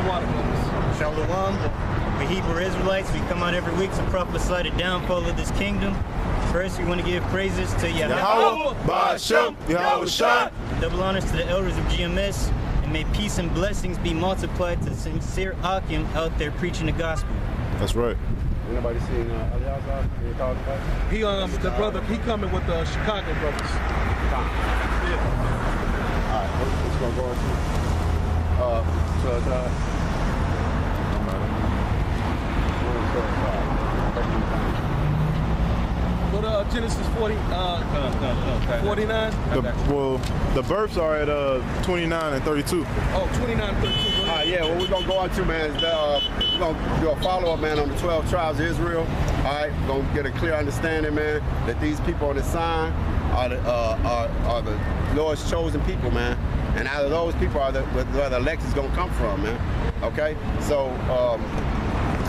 water brothers. Shalom. We Hebrew Israelites, we come out every week to prophesy the downfall of this kingdom. First, we want to give praises to Yahweh, Ba'ashem, Yahweh Shai. double honors to the elders of GMS, and may peace and blessings be multiplied to sincere Akim out there preaching the gospel. That's right. Anybody seen Aliazar? He the brother, he coming with the Chicago brothers. Yeah. Alright, what's gonna go into? Go to Genesis 40, 49. The births are at 29 and 32. Oh, 29, 32. Yeah, what we're gonna go on to, man, is we're gonna do a follow-up, man, on the 12 tribes of Israel. All right, we're gonna get a clear understanding, man, that these people on the sign are the Lord's chosen people, man. And out of those people are where the elect is gonna come from, man. Okay, so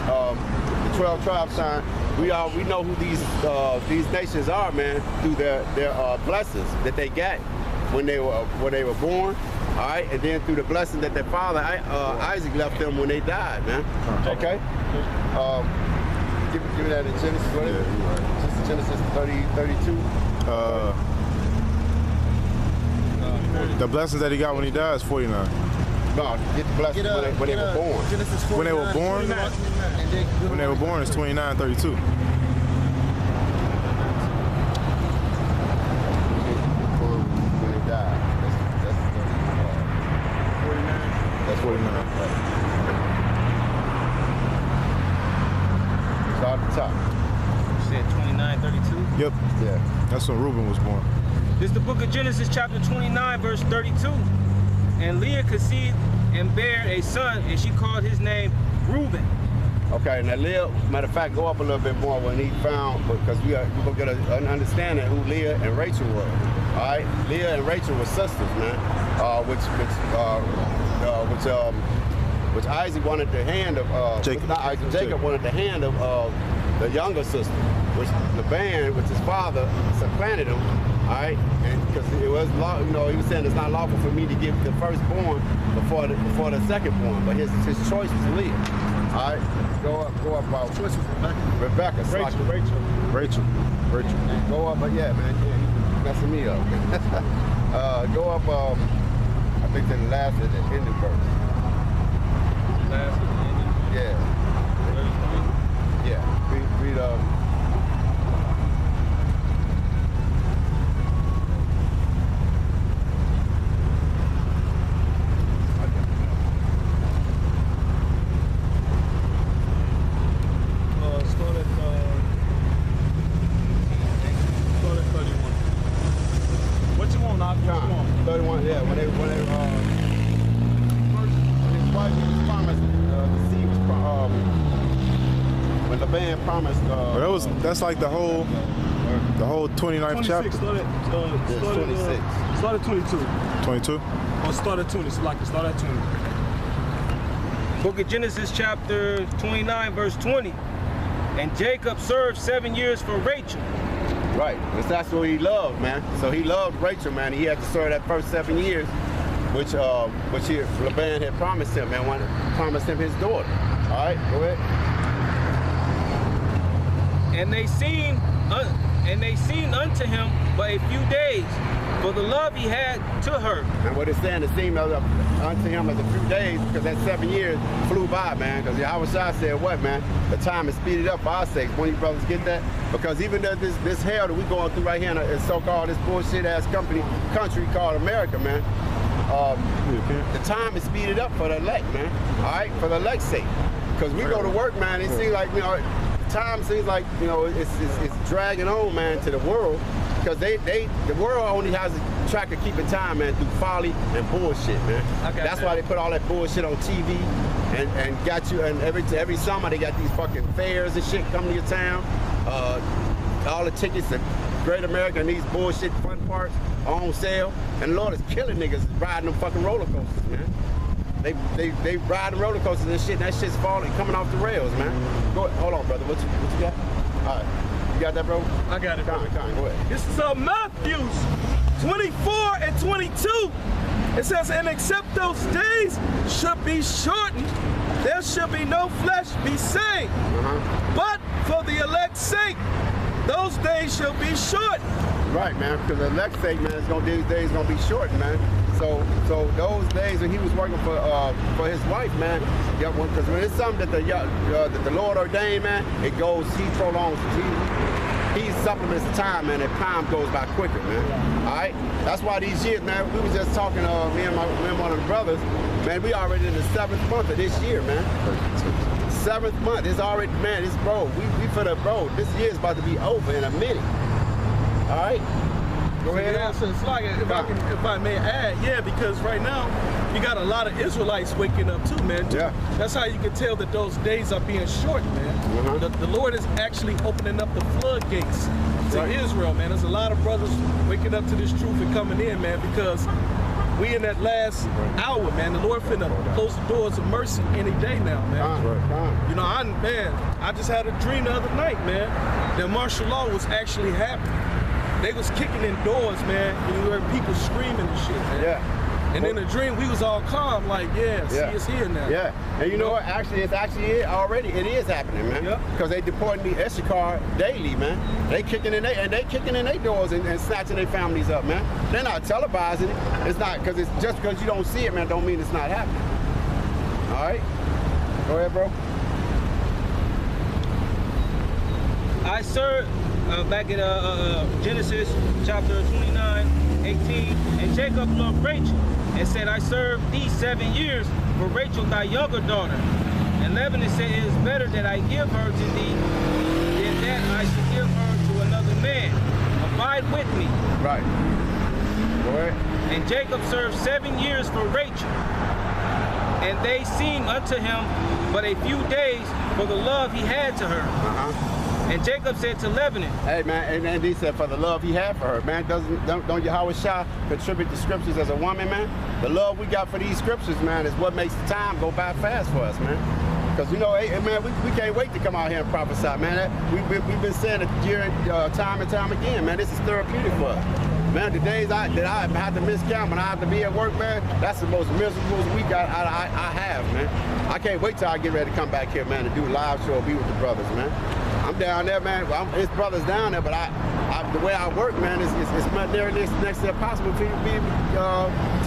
the 12 tribe sign. We know who these nations are, man, through their blessings that they got when they were born. All right, and then through the blessing that their father Isaac left them when they died, man. Okay. Give me that in Genesis. What is it? Genesis 32. The blessings that he got when he died is 49. No, get the blessings when they were born. Genesis 49, When they were born? 29. When they were born, it's 29, 32. When they died. That's 49. That's 49. Start at the top. You said 29, 32? Yep. Yeah. That's when Reuben was born. This is the book of Genesis, chapter 29, verse 32. And Leah conceived and bare a son, and she called his name Reuben. Okay, now Leah, matter of fact, go up a little bit more when he found, because we're going to get an understanding of who Leah and Rachel were. All right, Leah and Rachel were sisters, man, which Isaac wanted the hand of, Jacob wanted the hand of the younger sister, which Laban, which his father, supplanted him. All right, and because it was law, he was saying it's not lawful for me to give the firstborn before the secondborn, but his choice was Leah. All right, go up about Rebecca. Rachel. Go up, but yeah, man, you're messing me up. Go up, I think to the last of the ending verse. Last of the ending? Yeah. Yeah. Read That's like the whole 29th chapter. Start at 22. 22? Or start at 20. So like start at 20. Book of Genesis, chapter 29, verse 20. And Jacob served 7 years for Rachel. Right, because that's what he loved, man. So he loved Rachel, man. He had to serve that first 7 years, which Laban had promised him, man. Promised him his daughter. All right, go ahead. And they seemed unto him but a few days, for the love he had to her. And what it's saying, it seemed unto him as a few days, because that 7 years flew by, man. Because Yahweh Shai said, what, man? The time is speeded up for our sakes. When you brothers get that? Because even though this hell that we going through right here in so-called this bullshit-ass country called America, man, the time is speeded up for the elect, man. All right? For the elect's sake. Because we go to work, man, it seems like, time seems like, it's dragging on, man, to the world, because the world only has a track of keeping time, man, through folly and bullshit, man. That's why they put all that bullshit on TV and got you, and every summer they got these fucking fairs and shit coming to your town. All the tickets to Great America and these bullshit fun parks are on sale, and the Lord is killing niggas riding them fucking roller coasters, man. They ride the roller coasters and shit, and that shit's falling, coming off the rails, man. Go ahead. Hold on, brother. What you got? All right. You got that, bro? I got it, Go ahead. This is Matthew 24 and 22. It says, and except those days should be shortened, there should be no flesh be saved. But for the elect's sake, those days shall be shortened. Right, man, because the elect's sake, man, these days gonna be shortened, man. So those days when he was working for his wife, man, because when it's something that the Lord ordained, man, he prolongs. He supplements the time, man, and time goes by quicker, man. All right? That's why these years, man, we was just talking, me and one of the brothers, man, we already in the 7th month of this year, man. 7th month, it's already, man, it's, bro, we for the, bro, this year is about to be over in a minute. All right? Go ahead. Yeah, so it's like, if I may add, yeah, because right now, you got a lot of Israelites waking up too, man. Yeah. That's how you can tell that those days are being short, man. The Lord is actually opening up the floodgates to Israel, man. There's a lot of brothers waking up to this truth and coming in, man, because we in that last hour, man. The Lord finna close the doors of mercy any day now, man. You know, I just had a dream the other night, man, that martial law was actually happening. They was kicking in doors, man, and you heard people screaming and shit, man. Yeah. And in the dream, we was all calm, like, see, it's here now. Yeah, and you know what? Actually, it is happening, man. Yep. Because they deporting the Issachar daily, man. They kicking in their doors and snatching their families up, man. They're not televising it. It's not because it's just because you don't see it, man. Don't mean it's not happening. All right, go ahead, bro. I served, back in Genesis chapter 29, 18, and Jacob loved Rachel, and said, I served thee 7 years for Rachel thy younger daughter. And Laban said, it is better that I give her to thee than that I should give her to another man. Abide with me. Right. Go ahead. And Jacob served 7 years for Rachel, and they seemed unto him but a few days for the love he had to her. And Jacob said to Lebanon, hey, man, and he said for the love he had for her, man. Don't Yahweh Shah contribute the scriptures as a woman, man? The love we got for these scriptures, man, is what makes the time go by fast for us, man. Because, you know, hey, man, we can't wait to come out here and prophesy, man. We've been saying it during time and time again, man. This is therapeutic for us. Man, the days that I have to miss camp and I have to be at work, man, that's the most miserable week I have, man. I can't wait till I get ready to come back here, man, and do a live show, be with the brothers, man. I'm down there, man. It's brothers down there, but the way I work, man, it's next to impossible for you to be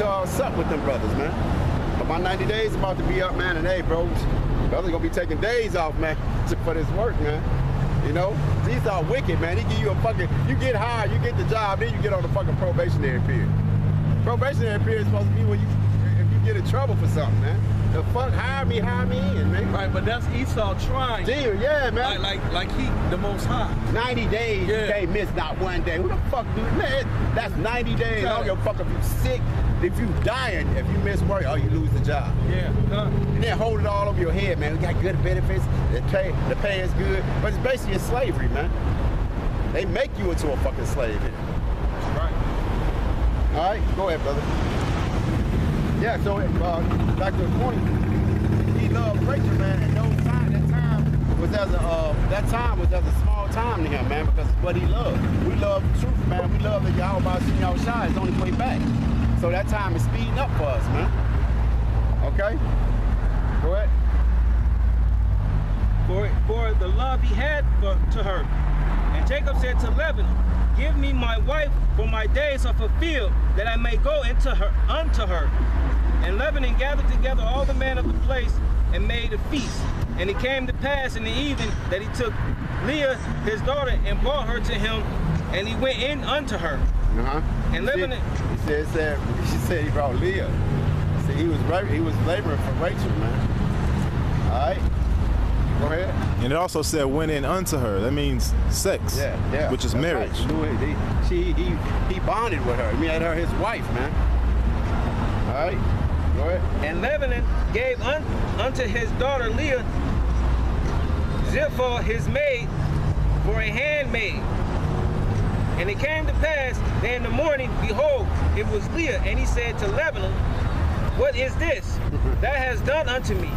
to sup with them brothers, man. But my 90 days about to be up, man, and hey, bro, brothers gonna be taking days off, man, for this work, man. You know, these are wicked, man. He give you you get hired, you get the job, then you get on the fucking probationary period. Probationary period is supposed to be when if you get in trouble for something, man. The fuck, hire me in, man. Right, but that's Esau trying. Deal, yeah, man. Like he the most high. 90 days, you can't miss not one day. Who the fuck do that? That's 90 days. I don't give a fuck if you're sick, if you dying, if you miss work, or you lose the job. Yeah. And then hold it all over your head, man. We got good benefits, the pay is good, but it's basically slavery, man. They make you into a fucking slave here. Right. All right, go ahead, brother. Yeah, so back to the point. He loved Rachel, man, and that time was as a small time to him, man, because it's what he loved. We love the truth, man. We love that Yahweh Shah is on his way back. So that time is speeding up for us, man. Okay? Go ahead. For the love he had to her. And Jacob said to Laban, give me my wife, for my days are fulfilled, that I may go unto her. And Laban gathered together all the men of the place and made a feast. And it came to pass in the evening that he took Leah, his daughter, and brought her to him, and he went in unto her. And Laban, she said he brought Leah. See, he was laboring for Rachel, man. All right. Go ahead. And it also said went in unto her. That means sex, which is marriage. Right. He bonded with her. He made her his wife, man. All right. Go ahead. And Laban gave unto his daughter Leah Zilpah his maid for a handmaid. And it came to pass that in the morning, behold, it was Leah. And he said to Laban, what is this thou hast done unto me?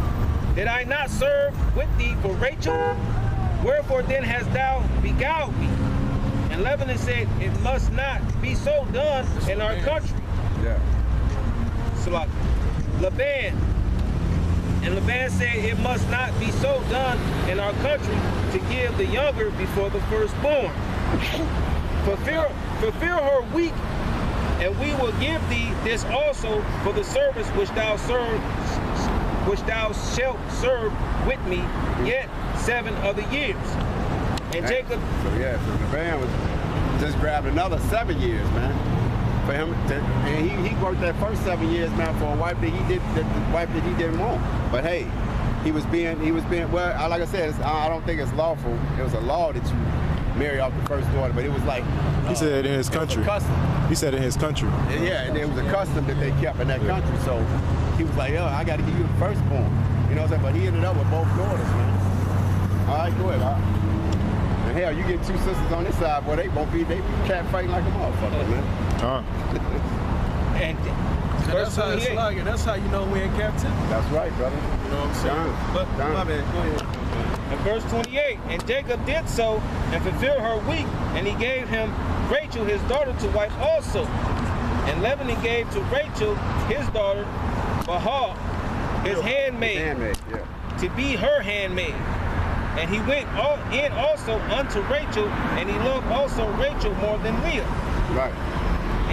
Did I not serve with thee for Rachel? Wherefore then hast thou beguiled me? And Laban said, it must not be so done in our country. Yeah. Laban. And Laban said, it must not be so done in our country to give the younger before the firstborn. Fulfill her week, and we will give thee this also for the service which thou shalt serve with me yet 7 other years. And Jacob. So Laban was just grabbed another 7 years, man. For him, and he worked that first 7 years, man, for a wife that he didn't want. But hey, he was being well. Like I said, I don't think it's lawful. It was a law that you marry off the first daughter, but it was like he said in his country. He said in his country. Yeah, and it was a custom that they kept in that country. So he was like, yo, I got to give you the firstborn. You know what I'm saying? But he ended up with both daughters, man. All right, go ahead. And hell, you get 2 sisters on this side, boy, they cat fighting like a motherfucker, man. And that's how it's like, and that's how you know we're in captivity. That's right, brother. You know what I'm saying? But my bad, go ahead. And verse 28, and Jacob did so and fulfilled her week, and he gave him Rachel his daughter to wife also. And Laban gave to Rachel his daughter Bilhah, his handmaid, to be her handmaid. And he went in also unto Rachel, and he loved also Rachel more than Leah. Right.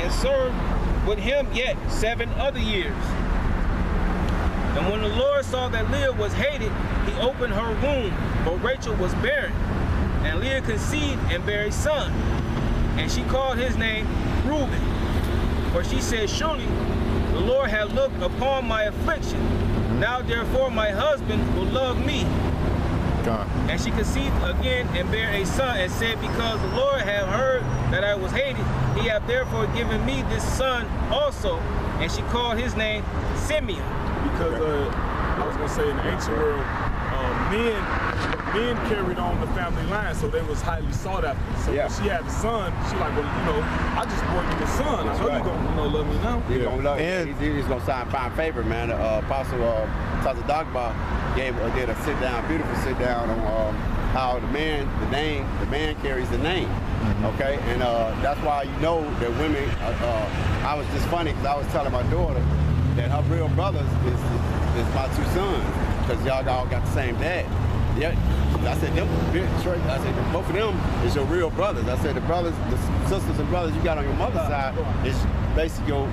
And served with him yet 7 other years. And when the Lord saw that Leah was hated, he opened her womb, for Rachel was barren. And Leah conceived and bare a son. And she called his name Reuben. For she said, surely the Lord hath looked upon my affliction. Now therefore my husband will love me. God. And she conceived again and bare a son, and said, because the Lord hath heard that I was hated, he hath therefore given me this son also. And she called his name Simeon. Because I was gonna say in the ancient world, men carried on the family line, so they was highly sought after. So when she had a son, she like, well, you know, I just brought you the son. I know you gonna love me now. He's gonna love you. He's gonna find favor, man. Apostle Tazadagba did a beautiful sit down on how the man carries the name. Okay, and that's why you know that women. I was just funny because I was telling my daughter that her real brothers is my 2 sons, because y'all all got the same dad. Yeah, I said both of them is your real brothers. I said the sisters and brothers you got on your mother's side is basically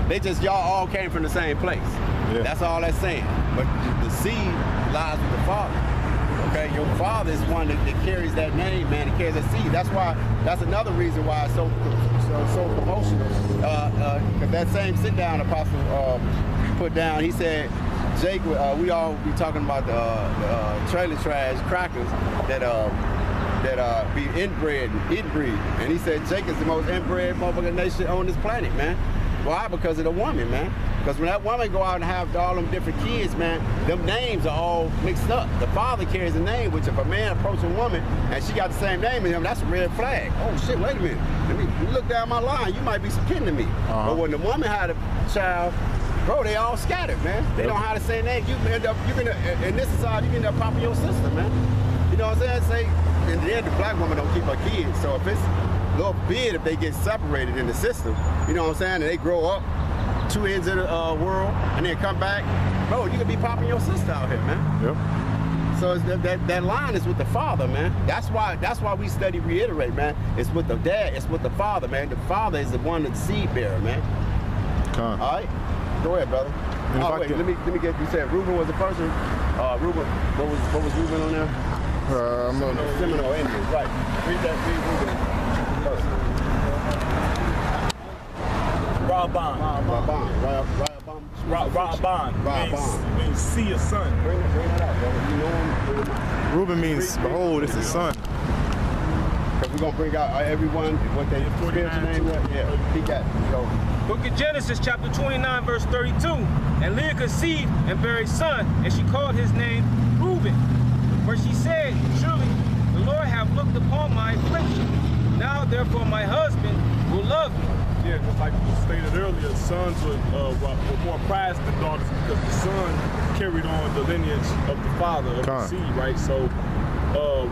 they just y'all all came from the same place. Yeah. That's all that's saying. But the seed lies with the father. Okay, your father is one that carries that name, man. He carries that seed. That's another reason why it's so promotional. Because that same sit down Apostle put down, he said, Jake, we all be talking about the trailer trash crackers that be inbred and inbreed. And he said Jake is the most inbred motherfucking nation on this planet, man. Why? Because of the woman, man. Because when that woman go out and have all them different kids, man, them names are all mixed up. The father carries a name, which if a man approaches a woman and she got the same name as him, that's a red flag. Oh shit, wait a minute. You look down my line, you might be some kin to me. But when the woman had a child, bro, they all scattered, man. They don't have the same name. You end up, in this society, you end up popping your sister, man. You know what I'm saying? Say, in the end, the black woman don't keep her kids. So if it's a little bit, if they get separated in the system, you know what I'm saying, and they grow up 2 ends of the world, and then come back, bro, you could be popping your sister out here, man. Yep. So it's that line is with the father, man. That's why we study reiterate, man. It's with the dad, it's with the father, man. The father is the one that's seed bearer, man. All right? Go ahead, brother. Oh, wait, let me get, you said Reuben was the first one? Reuben, what was Reuben on there? Seminole Indians, right. Read Reuben first. Raban means see a son. Bring that out, brother. You know him. Reuben means, behold, it's a son. Because we're going to bring out everyone, what they spiritual name was. Yeah, he got it. So, Book of Genesis, chapter 29, verse 32. And Leah conceived and bare a son, and she called his name Reuben. For she said, surely the Lord hath looked upon my affliction. Now therefore my husband will love me. Yeah, just like you stated earlier, sons were more prized than daughters because the son carried on the lineage of the father, of the seed, right? So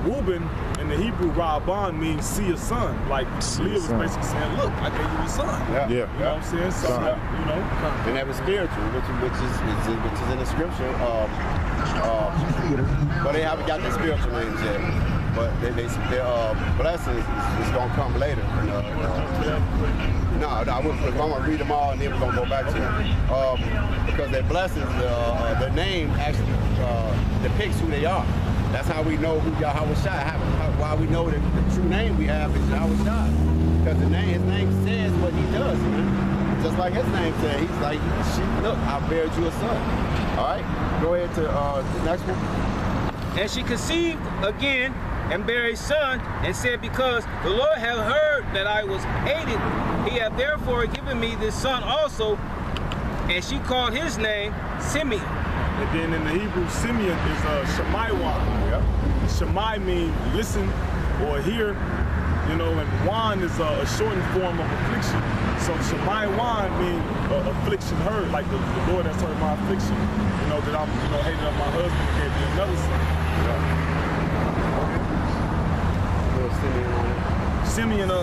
Reuben in the Hebrew, Rabban, means see a son. Like Leah was basically saying, look, I gave you a son. Yeah. You know what I'm saying? So, you know. And that was spiritual, which is in the scripture. But they haven't got the spiritual names yet. But their blessings is gonna come later. No, I wouldn't. I'm gonna read them all, and then we're gonna go back to them. Because their blessings, their name actually depicts who they are. That's how we know who Yahweh Shai. Why we know that the true name we have is Yahweh Shai. Because his name says what he does, man. Just like his name said, he's like, look, I bear you a son. All right, go ahead to the next one. And she conceived again and bare a son, and said, because the Lord hath heard that I was hated, he hath therefore given me this son also. And she called his name Simeon. And then in the Hebrew, Simeon is Shemaiwan. Yep. Shemai means listen or hear, you know, and Wan is a shortened form of affliction. So Shemaiwan means affliction heard, like the Lord has heard my affliction. You know, that I'm, you know, hated of my husband, gave me another son. Simeon is the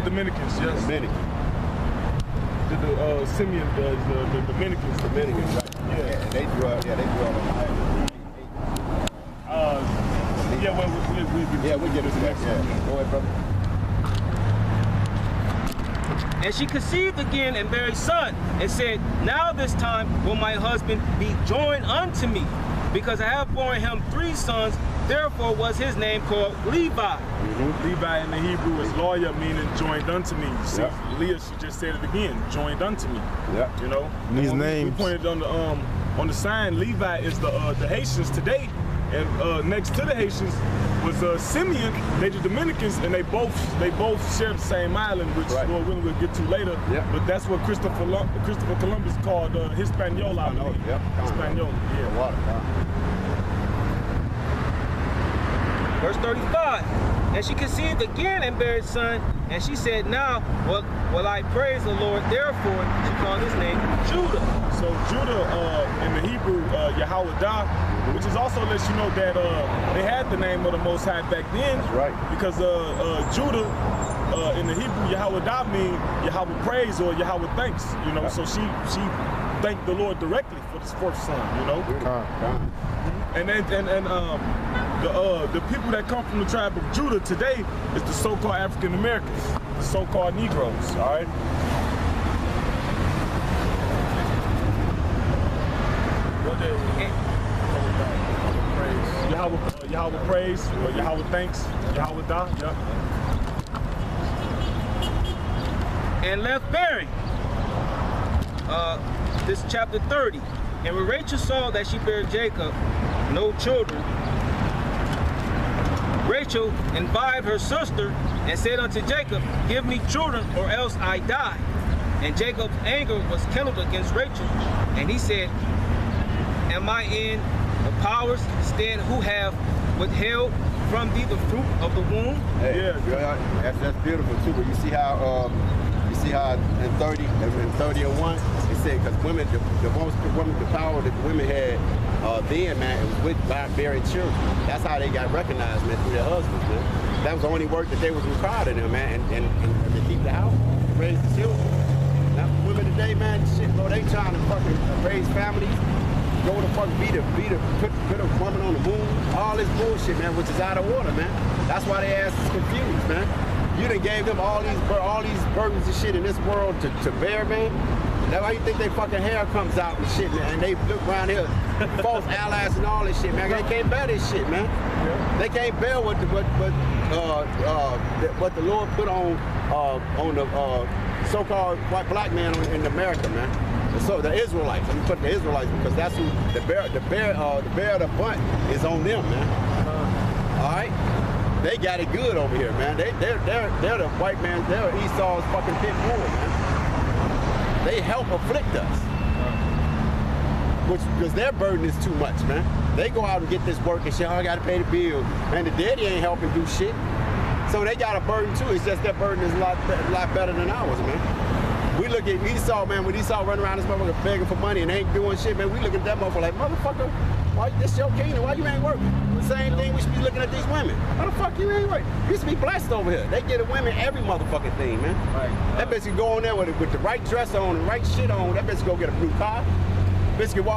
Dominicans, yes. Dominican. Simeon does the Dominicans. Dominicans, right? Yeah. They grew up on the island. We get into that. Yeah. Go ahead, brother. And she conceived again and bare a son, and said, now this time will my husband be joined unto me, because I have borne him 3 sons. Therefore was his name called Levi. Levi in the Hebrew is lawyer, meaning joined unto me. You see, Leah, she just said it again, joined unto me. Yeah. You know? And these names. We pointed on the sign, Levi is the Haitians today, and next to the Haitians was Simeon. They the Dominicans, and they both share the same island, which Lord willing we'll get to later. Yeah. But that's what Christopher Columbus called Hispaniola, I believe. Hispaniola. Yeah. Water. Verse 35, and she conceived again and bare a son, and she said, now will I praise the Lord. Therefore she called his name Judah. So Judah in the Hebrew, Yahweh, which is also lets you know that they had the name of the Most High back then. That's right. Because Judah in the Hebrew, Yahweh means Yahweh praise or Yahweh thanks. You know, so she thanked the Lord directly for this 4th son. You know. And the people that come from the tribe of Judah today is the so-called African Americans, the so-called Negroes. All right. Yahweh praise, or Yahweh thanks, Yahweh da. Yep. And left bearing. This is chapter 30. And when Rachel saw that she bare Jacob no children, Rachel invited her sister and said unto Jacob, give me children or else I die. And Jacob's anger was kindled against Rachel. And he said, am I in the powers stand who have withheld from thee the fruit of the womb? Hey, yeah, that's beautiful too. But you see how in 30:1 it said, because women, the power that women had then, man, it was with bearing children. That's how they got recognized, man, through their husbands, man. That was the only work that they was required of them, man, and to keep the house, raise the children. Now women today, man, shit, bro, they trying to fucking raise families. Go to fuck put a woman on the moon, all this bullshit, man, which is out of order, man. That's why they ass is confused, man. You done gave them all these burdens and shit in this world to bear, man. That's why you think they fucking hair comes out and shit, man. And they look around here, false allies and all this shit, man. They can't bear this shit, man. Yeah. They can't bear what the Lord put on the so-called white black man in America, man. So the Israelites, let me put the Israelites because that's who the bear of the bunt is on them, man. All right, they got it good over here, man. They're the white man. They're Esau's fucking pit bull, man. They help afflict us, because their burden is too much, man. They go out and get this work and shit. Oh, I gotta pay the bill, man. The daddy ain't helping do shit. So they got a burden too. It's just their burden is a lot better than ours, man. We we look at Esau, man, when Esau running around this motherfucker begging for money and ain't doing shit, man, we look at that motherfucker like, motherfucker, why this your kingdom? Why you ain't working? The same thing we should be looking at these women. Why the fuck you ain't working? You used to be blessed over here. They get the women every motherfucking thing, man. Right. That bitch can go on there with the right dress on, the right shit on. That bitch go get a blue car. Bitch can walk